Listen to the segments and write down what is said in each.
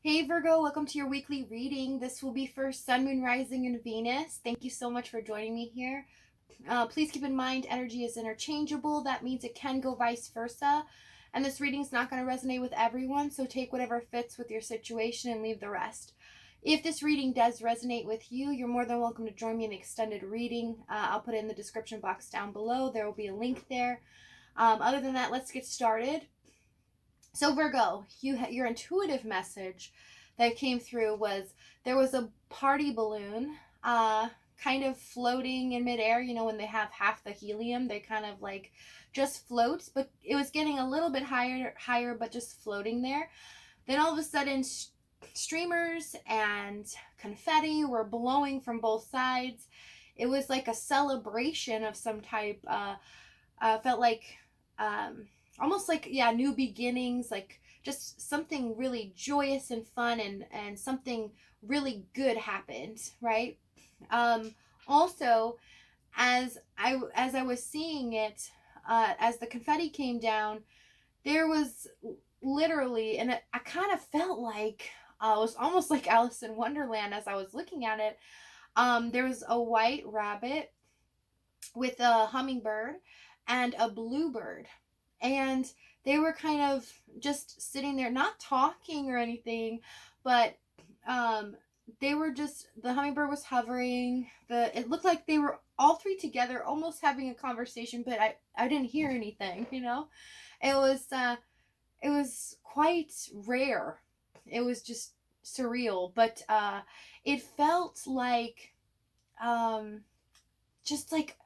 Hey Virgo, welcome to your weekly reading. This will be for Sun, Moon, Rising, and Venus. Thank you so much for joining me here. Please keep in mind energy is interchangeable. That means it can go vice versa. And this reading is not going to resonate with everyone, so take whatever fits with your situation and leave the rest. If this reading does resonate with you, you're more than welcome to join me in the extended reading. I'll put it in the description box down below. There will be a link there. Other than that, let's get started. So Virgo, your intuitive message that came through was there was a party balloon kind of floating in midair. You know, when they have half the helium, they kind of like just float, but it was getting a little bit higher, but just floating there. Then all of a sudden, streamers and confetti were blowing from both sides. It was like a celebration of some type. Felt like almost like, yeah, new beginnings, like just something really joyous and fun, and something really good happened, right? Also, as I was seeing it, as the confetti came down, there was literally, and I kind of felt like it was almost like Alice in Wonderland as I was looking at it. There was a white rabbit with a hummingbird and a bluebird, and they were kind of just sitting there, not talking or anything, but they were just, the hummingbird was hovering, it looked like they were all three together almost having a conversation, but I didn't hear anything, you know. It was quite rare. It was just surreal, but it felt like just like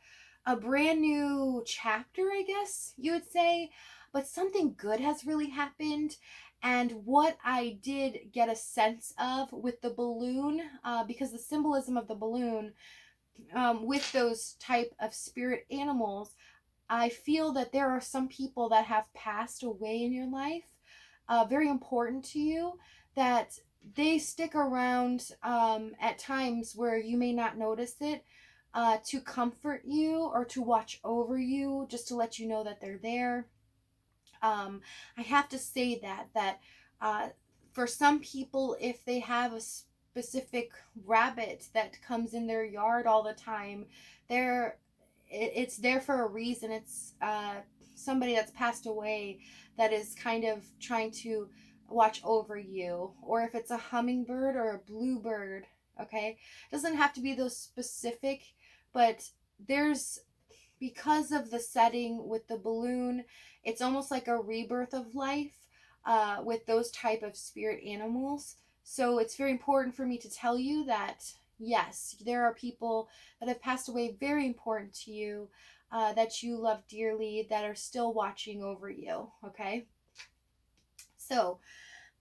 a brand new chapter, I guess you would say, but something good has really happened. And what I did get a sense of with the balloon, because the symbolism of the balloon, with those type of spirit animals, I feel that there are some people that have passed away in your life, very important to you, that they stick around at times where you may not notice it, to comfort you or to watch over you, just to let you know that they're there. I have to say that for some people, if they have a specific rabbit that comes in their yard all the time, it's there for a reason. It's somebody that's passed away that is kind of trying to watch over you. Or if it's a hummingbird or a bluebird, okay? It doesn't have to be those specific, but there's, because of the setting with the balloon, it's almost like a rebirth of life with those type of spirit animals. So it's very important for me to tell you that yes, there are people that have passed away, very important to you, that you love dearly, that are still watching over you. Okay, so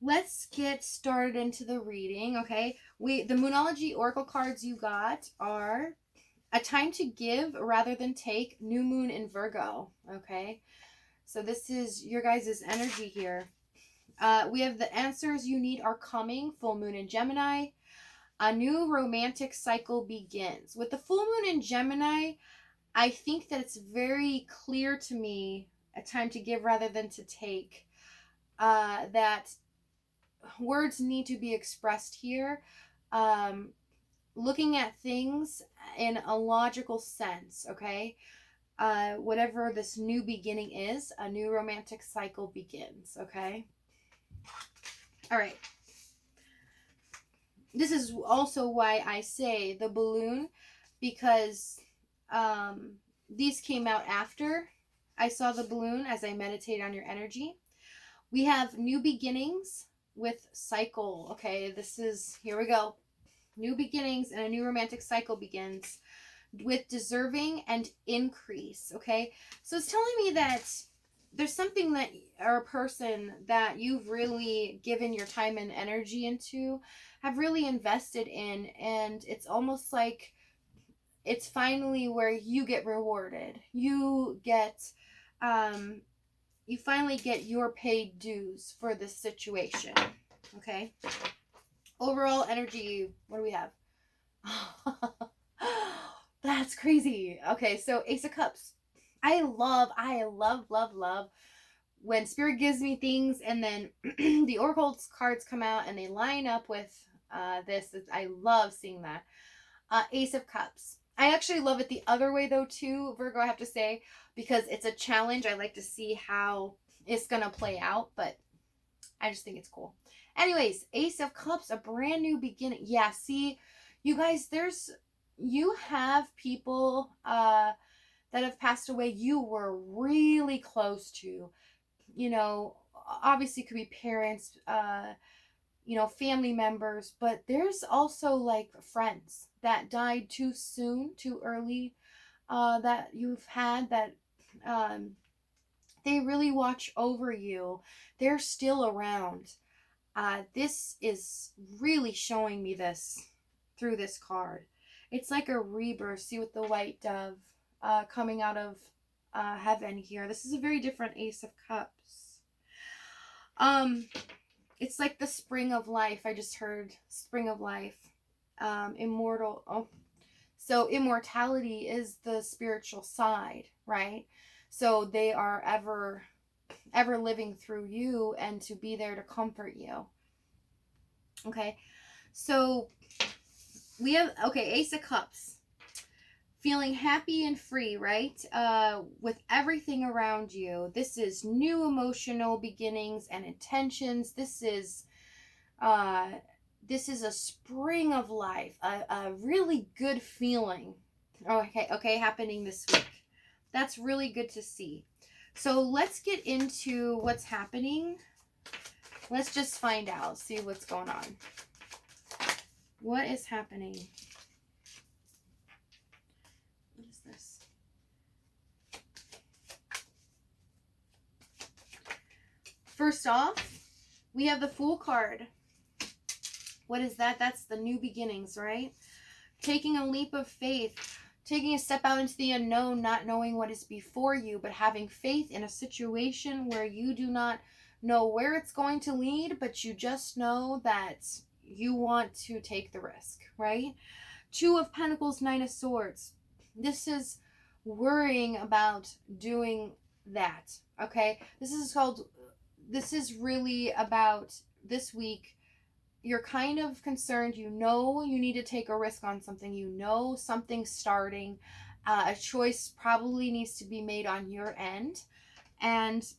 let's get started into the reading. Okay, the Moonology Oracle cards you got are a time to give rather than take, new moon in Virgo. Okay, so this is your guys' energy here. We have the answers you need are coming, full moon in Gemini. A new romantic cycle begins. With the full moon in Gemini, I think that it's very clear to me, a time to give rather than to take, that words need to be expressed here. Looking at things in a logical sense, okay? Whatever this new beginning is, a new romantic cycle begins, okay? All right. This is also why I say the balloon, because these came out after I saw the balloon as I meditate on your energy. We have new beginnings with cycle, okay? Here we go. New beginnings and a new romantic cycle begins with deserving and increase, okay? So it's telling me that there's something that, or a person that you've really given your time and energy into, have really invested in, and it's almost like it's finally where you get rewarded. You finally get your paid dues for this situation, okay? Overall energy, what do we have? That's crazy. Okay, so Ace of Cups. I love when Spirit gives me things and then the Oracle cards come out and they line up with this, I love seeing that. Ace of Cups. I actually love it the other way though too, Virgo, I have to say, because it's a challenge. I like to see how it's going to play out, but I just think it's cool. Anyways, Ace of Cups, a brand new beginning. Yeah, see, you guys, you have people that have passed away you were really close to. You know, obviously could be parents, you know, family members, but there's also like friends that died too soon, too early, that you've had that they really watch over you. They're still around. This is really showing me this through this card. It's like a rebirth. See, with the white dove coming out of heaven here. This is a very different Ace of Cups. It's like the spring of life. I just heard spring of life. Immortal. Oh, so immortality is the spiritual side, right? So they are ever living through you and to be there to comfort you. Okay, so we have, okay, Ace of Cups. Feeling happy and free, right? With everything around you. This is new emotional beginnings and intentions. This is a spring of life, a really good feeling. Okay, happening this week. That's really good to see. So let's get into what's happening. Let's just find out, see what's going on. What is happening? What is this? First off, we have the Fool card. What is that? That's the new beginnings, right? Taking a leap of faith. Taking a step out into the unknown, not knowing what is before you, but having faith in a situation where you do not know where it's going to lead, but you just know that you want to take the risk, right? Two of Pentacles, Nine of Swords. This is worrying about doing that, okay? This is really about this week. You're kind of concerned, you know you need to take a risk on something, you know something's starting, a choice probably needs to be made on your end, and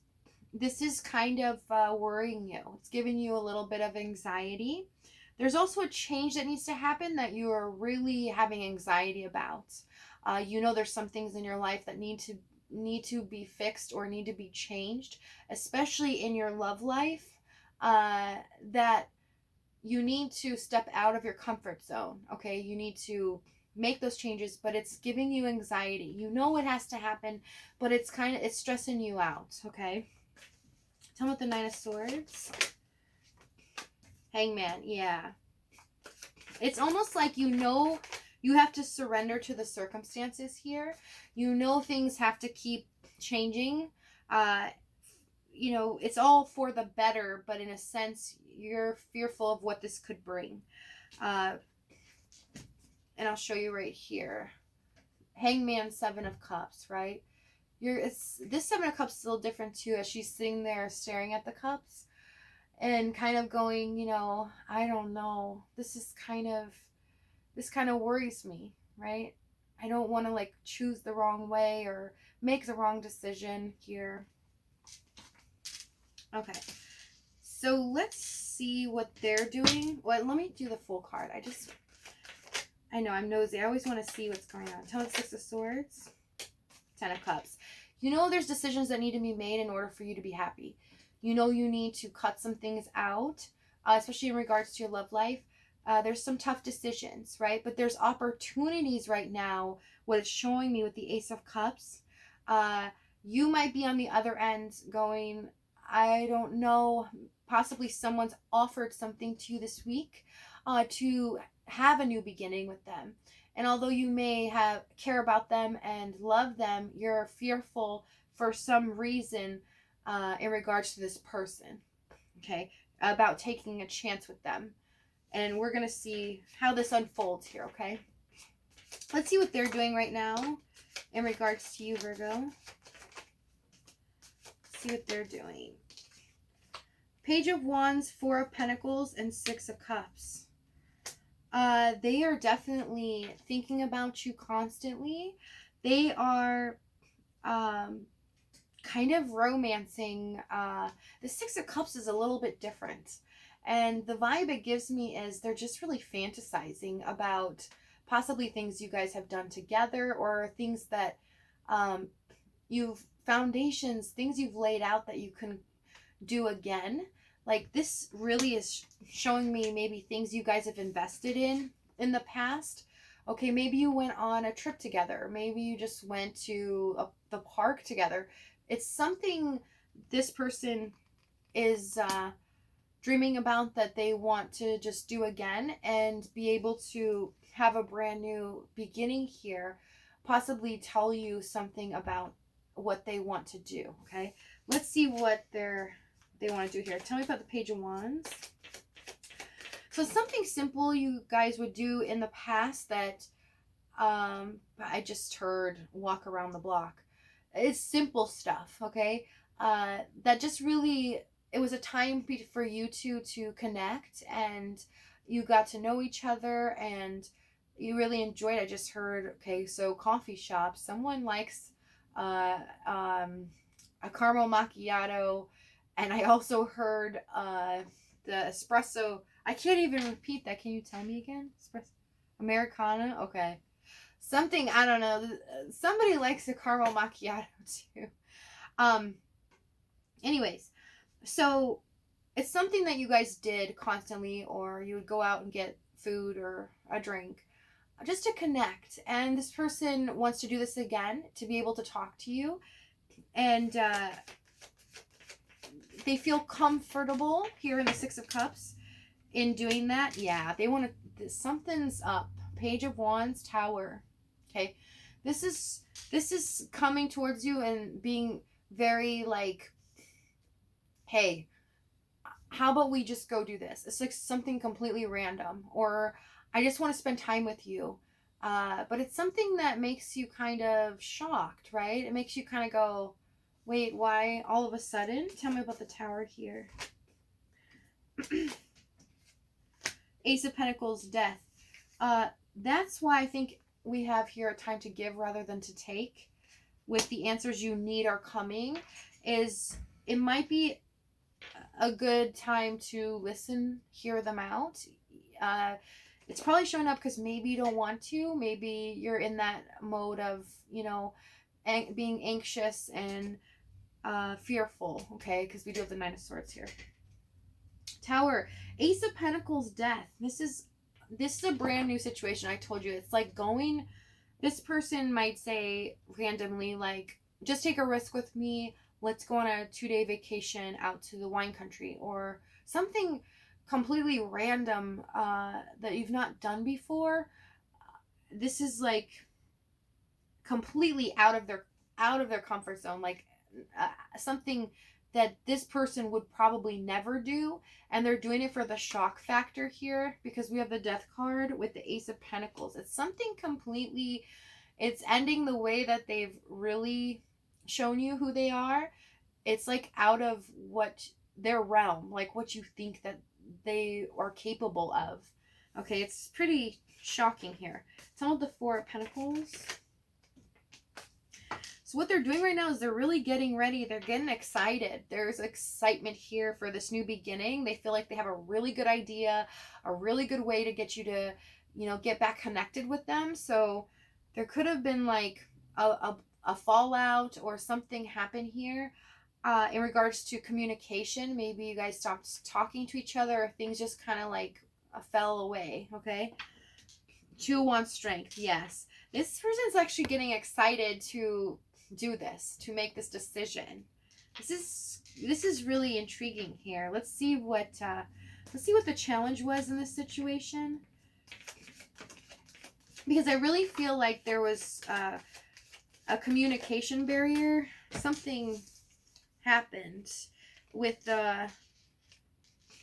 this is kind of worrying you. It's giving you a little bit of anxiety. There's also a change that needs to happen that you are really having anxiety about. You know there's some things in your life that need to be fixed or need to be changed, especially in your love life, that you need to step out of your comfort zone, okay? You need to make those changes, but it's giving you anxiety. You know it has to happen, but it's stressing you out, okay? Tell me what the Nine of Swords. Hangman, yeah. It's almost like you know you have to surrender to the circumstances here. You know things have to keep changing. You know, it's all for the better, but in a sense, you're fearful of what this could bring. And I'll show you right here. Hangman, Seven of Cups, right? This Seven of Cups is a little different too, as she's sitting there staring at the cups and kind of going, you know, I don't know. This kind of worries me, right? I don't want to like choose the wrong way or make the wrong decision here. Okay, so let's see what they're doing. Well, let me do the Fool card. I know, I'm nosy. I always want to see what's going on. Tell me Six of Swords, Ten of Cups. You know there's decisions that need to be made in order for you to be happy. You know you need to cut some things out, especially in regards to your love life. There's some tough decisions, right? But there's opportunities right now. What it's showing me with the Ace of Cups, you might be on the other end going, I don't know, possibly someone's offered something to you this week to have a new beginning with them. And although you may care about them and love them, you're fearful for some reason in regards to this person, okay, about taking a chance with them. And we're going to see how this unfolds here, okay? Let's see what they're doing right now in regards to you, Virgo. see what they're doing. Page of Wands, Four of Pentacles, and Six of Cups. They are definitely thinking about you constantly. They are kind of romancing. The Six of Cups is a little bit different. And the vibe it gives me is they're just really fantasizing about possibly things you guys have done together, or things that foundations, things you've laid out that you can do again. Like, this really is showing me maybe things you guys have invested in the past. Okay, maybe you went on a trip together. Maybe you just went to the park together. It's something this person is dreaming about that they want to just do again and be able to have a brand new beginning here. Possibly tell you something about what they want to do, okay? Let's see what they want to do here. Tell me about the Page of Wands. So something simple you guys would do in the past that I just heard walk around the block. It's simple stuff, okay? That just really, it was a time for you two to connect, and you got to know each other, and you really enjoyed. I just heard, okay, so coffee shop. Someone likes a caramel macchiato, and I also heard the espresso. I can't even repeat that. Can you tell me again? Espresso, Americano. Okay. Something, I don't know. Somebody likes a caramel macchiato too. Anyways, so it's something that you guys did constantly, or you would go out and get food or a drink just to connect. And this person wants to do this again, to be able to talk to you. And they feel comfortable here in the Six of Cups in doing that. Yeah, they want to, something's up. Page of Wands, Tower. Okay, this is coming towards you and being very like, hey, how about we just go do this? It's like something completely random, or I just want to spend time with you. But it's something that makes you kind of shocked, right? It makes you kind of go, wait, why all of a sudden? Tell me about the Tower here. Ace of Pentacles, Death. That's why I think we have here a time to give rather than to take. With the answers you need are coming, is it might be a good time to listen, hear them out. It's probably showing up because maybe you don't want to. Maybe you're in that mode of, you know, being anxious and fearful, okay? Because we do have the Nine of Swords here. Tower, Ace of Pentacles, Death. This is a brand new situation. I told you, it's like going, this person might say randomly, like, just take a risk with me. Let's go on a 2-day vacation out to the wine country, or something completely random that you've not done before. This is like completely out of their comfort zone, like something that this person would probably never do, and they're doing it for the shock factor here, because we have the Death card with the Ace of Pentacles. It's something completely, it's ending the way that they've really shown you who they are. It's like out of what their realm, like what you think that they are capable of. Okay, it's pretty shocking here. Tell the Four of Pentacles. So what they're doing right now is they're really getting ready. They're getting excited. There's excitement here for this new beginning. They feel like they have a really good idea, a really good way to get you to, you know, get back connected with them. So there could have been like a fallout or something happen here in regards to communication. Maybe you guys stopped talking to each other, or things just kind of like fell away, okay? Two of Wands, Strength, yes. This person's actually getting excited to do this, to make this decision. This is really intriguing here. Let's see what the challenge was in this situation, because I really feel like there was a communication barrier. Something happened with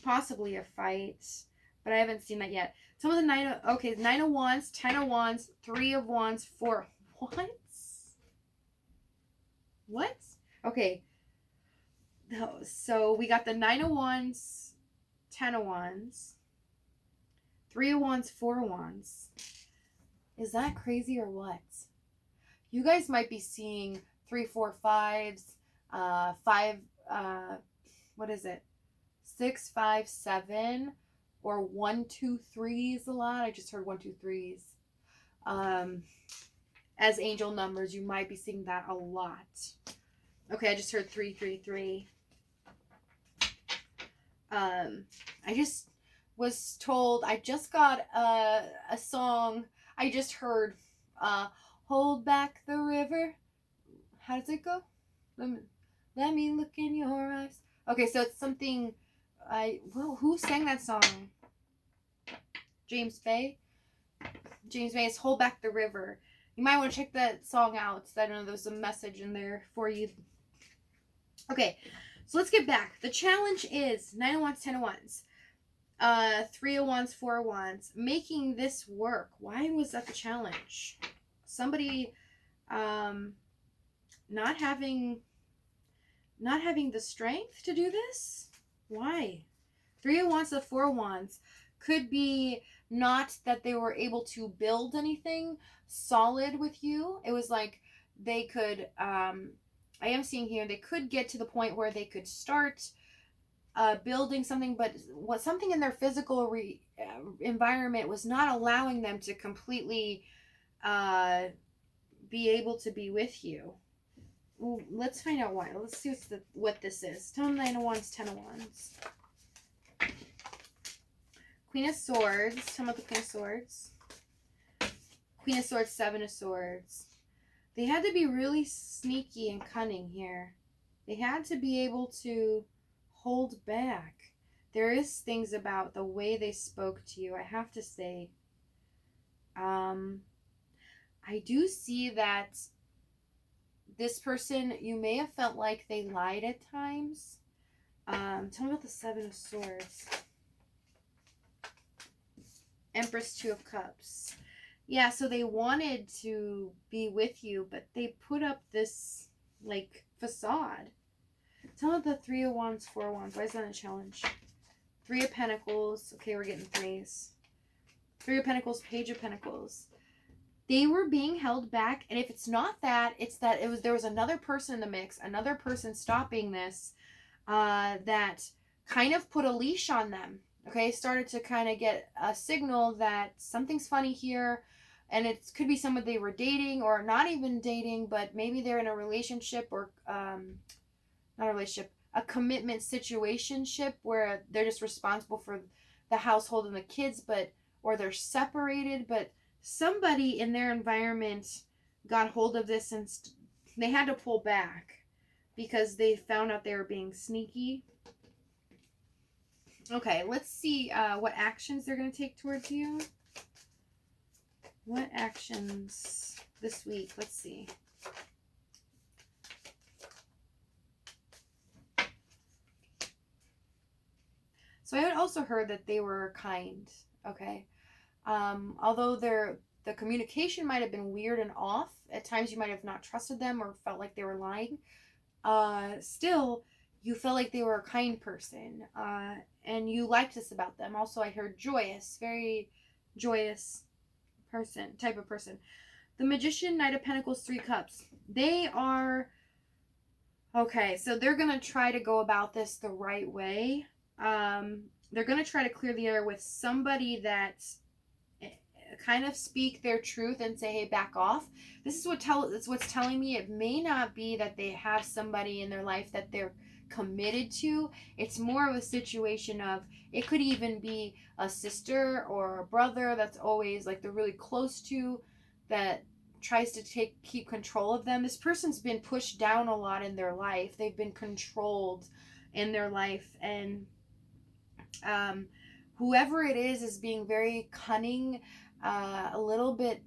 possibly a fight, but I haven't seen that yet. Some of the Nine of Wands, 10 of Wands, 3 of Wands, 4. What? Okay. So we got the 9 of Wands, 10 of Wands, 3 of Wands, 4 of Wands. Is that crazy or what? You guys might be seeing 3, 4, 5s, 5, what is it? 6, 5, 7, or 1, 2, 3s a lot. I just heard 1, 2, 3s. As angel numbers, you might be seeing that a lot. Okay, I just heard 3, 3, 3. I just was told, I just got a song. I just heard, hold back the river. How does it go? Let me look in your eyes. Okay, so it's something, who sang that song? James Bay? James Bay's Hold Back the River. You might want to check that song out. I don't know, there's a message in there for you. Okay, so let's get back. The challenge is 9 of Wands, 10 of Wands. 3 of Wands, 4 of Wands. Making this work. Why was that the challenge? Somebody not having the strength to do this? Why? 3 of Wands to 4 of Wands could be not that they were able to build anything solid with you. It was like they could, I am seeing here, they could get to the point where they could start building something, but something in their physical environment was not allowing them to completely be able to be with you. Well, let's find out why. Let's see what this is. 9 of Wands, 10 of Wands. Queen of Swords. Tell me about the Queen of Swords. Queen of Swords, 7 of Swords. They had to be really sneaky and cunning here. They had to be able to hold back. There is things about the way they spoke to you, I have to say. I do see that this person, you may have felt like they lied at times. Tell me about the 7 of Swords. Empress, 2 of Cups. Yeah, so they wanted to be with you, but they put up this, like, facade. Tell me about the 3 of Wands, 4 of Wands. Why is that a challenge? 3 of Pentacles. Okay, we're getting 3s. 3 of Pentacles, Page of Pentacles. They were being held back, and if it's not that, it's that there was another person in the mix, another person stopping this, that kind of put a leash on them. Okay, started to kind of get a signal that something's funny here, and it could be someone they were dating or not even dating, but maybe they're in a relationship or not a relationship, a commitment situationship where they're just responsible for the household and the kids, or they're separated, but somebody in their environment got hold of this and they had to pull back because they found out they were being sneaky. Okay, let's see what actions they're going to take towards you. What actions this week? Let's see. So I had also heard that they were kind, okay? Although the communication might have been weird and off, at times you might have not trusted them or felt like they were lying, still, you felt like they were a kind person, and you liked this about them. Also, I heard joyous, very joyous type of person. The Magician, Knight of Pentacles, 3 Cups. They are, okay, so they're going to try to go about this the right way. They're going to try to clear the air with somebody that kind of speak their truth and say, hey, back off. This is what's telling me it may not be that they have somebody in their life that they're committed to. It's more of a situation of, it could even be a sister or a brother that's always like they're really close to, that tries to keep control of them. This person's been pushed down a lot in their life. They've been controlled in their life, and whoever it is being very cunning, a little bit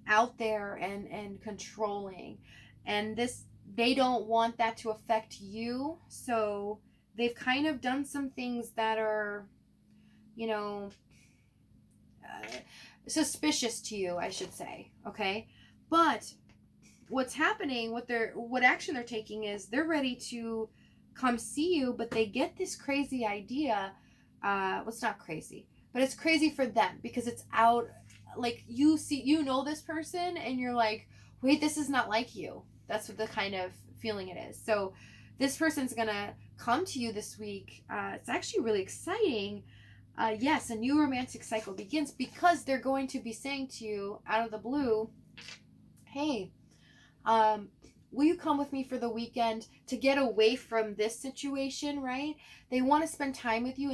out there and controlling, and they don't want that to affect you, so they've kind of done some things that are, suspicious to you, I should say. Okay, but what's happening, what action they're taking is they're ready to come see you, but they get this crazy idea. Well, it's not crazy, but it's crazy for them because it's out. Like you know this person, and you're like, wait, this is not like you. That's what the kind of feeling it is. So this person's gonna come to you this week. It's actually really exciting. Yes, a new romantic cycle begins because they're going to be saying to you out of the blue, hey, will you come with me for the weekend to get away from this situation, right? They want to spend time with you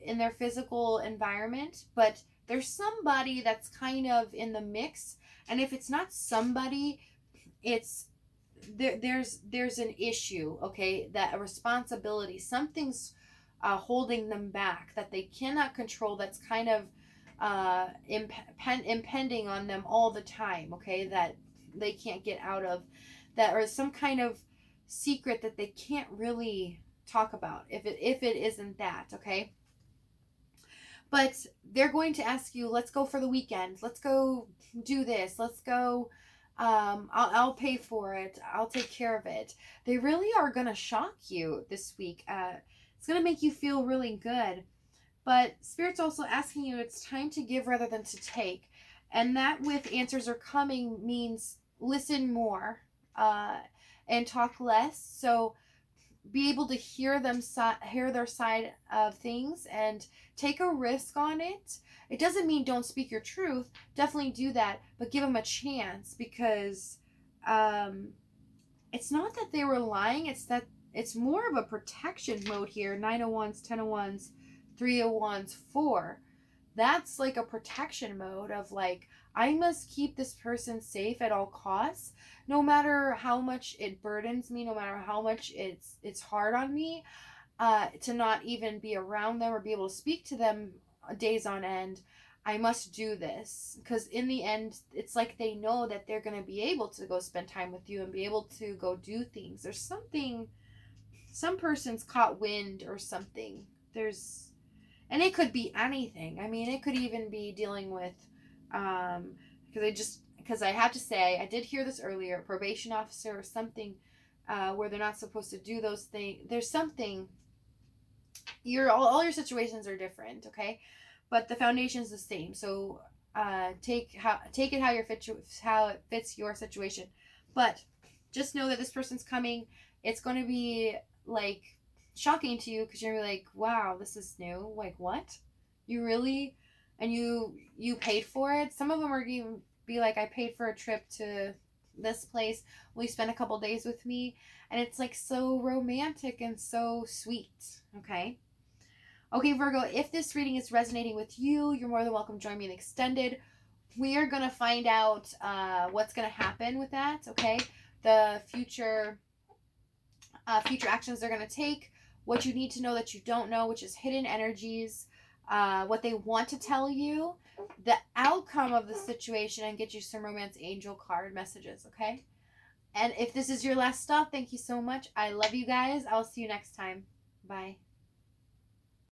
in their physical environment, but there's somebody that's kind of in the mix. And if it's not somebody, it's there's an issue, okay? That a responsibility, something's holding them back that they cannot control, that's kind of impending on them all the time, okay? That they can't get out of, that, or some kind of secret that they can't really talk about if it isn't that, okay? But they're going to ask you, let's go for the weekend, let's go do this, let's go, I'll pay for it, I'll take care of it. They really are going to shock you this week. It's going to make you feel really good. But Spirit's also asking you, it's time to give rather than to take. And that with answers are coming means listen more and talk less. So be able to hear their side of things and take a risk on it. It doesn't mean don't speak your truth. Definitely do that, but give them a chance, because it's not that they were lying. It's that it's more of a protection mode here. 9 of Wands, 10 of Wands, 3 of Wands, 4. That's like a protection mode of like, I must keep this person safe at all costs, no matter how much it burdens me, no matter how much it's hard on me to not even be around them or be able to speak to them days on end. I must do this because in the end, it's like they know that they're going to be able to go spend time with you and be able to go do things. There's something, some person's caught wind or something. And it could be anything. I mean, it could even be dealing with, because I have to say, I did hear this earlier, probation officer or something, where they're not supposed to do those things. There's something, all your situations are different, okay? But the foundation is the same. So, take it how it fits your situation. But just know that this person's coming. It's going to be like shocking to you because you're like, wow, this is new. Like, what? You really? And you paid for it? Some of them are going to be like, I paid for a trip to this place. Will you spend a couple days with me? And it's like so romantic and so sweet. Okay, Virgo, if this reading is resonating with you, you're more than welcome to join me in extended. We are going to find out what's going to happen with that, okay? The future actions they're going to take, what you need to know that you don't know, which is hidden energies, what they want to tell you, the outcome of the situation, and get you some romance angel card messages, okay? And if this is your last stop, thank you so much. I love you guys. I'll see you next time. Bye.